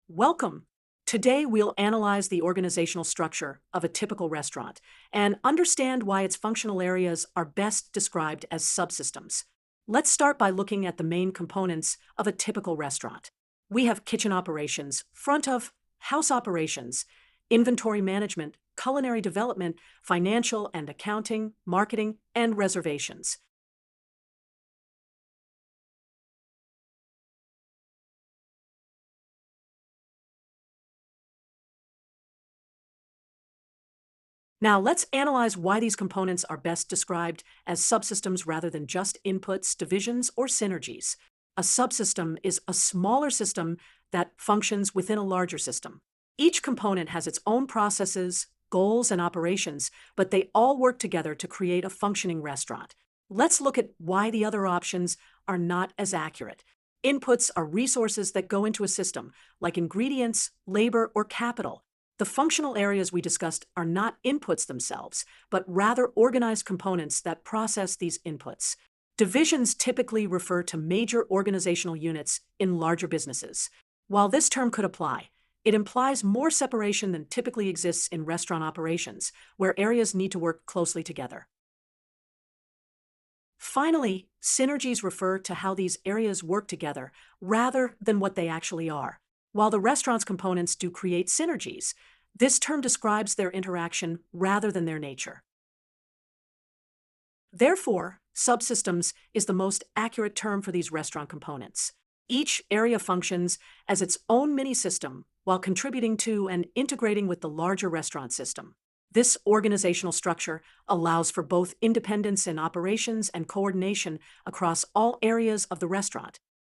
Welcome. Today, we'll analyze the organizational structure of a typical restaurant and understand why its functional areas are best described as subsystems. Let's start by looking at the main components of a typical restaurant. We have kitchen operations, front of house operations, inventory management, culinary development, financial and accounting, marketing, and reservations. Now, let's analyze why these components are best described as subsystems rather than just inputs, divisions, or synergies. A subsystem is a smaller system that functions within a larger system. Each component has its own processes, goals, and operations, but they all work together to create a functioning restaurant. Let's look at why the other options are not as accurate. Inputs are resources that go into a system, like ingredients, labor, or capital. The functional areas we discussed are not inputs themselves, but rather organized components that process these inputs. Divisions typically refer to major organizational units in larger businesses. While this term could apply, it implies more separation than typically exists in restaurant operations, where areas need to work closely together. Finally, synergies refer to how these areas work together rather than what they actually are. While the restaurant's components do create synergies, this term describes their interaction rather than their nature. Therefore, subsystems is the most accurate term for these restaurant components. Each area functions as its own mini-system while contributing to and integrating with the larger restaurant system. This organizational structure allows for both independence in operations and coordination across all areas of the restaurant.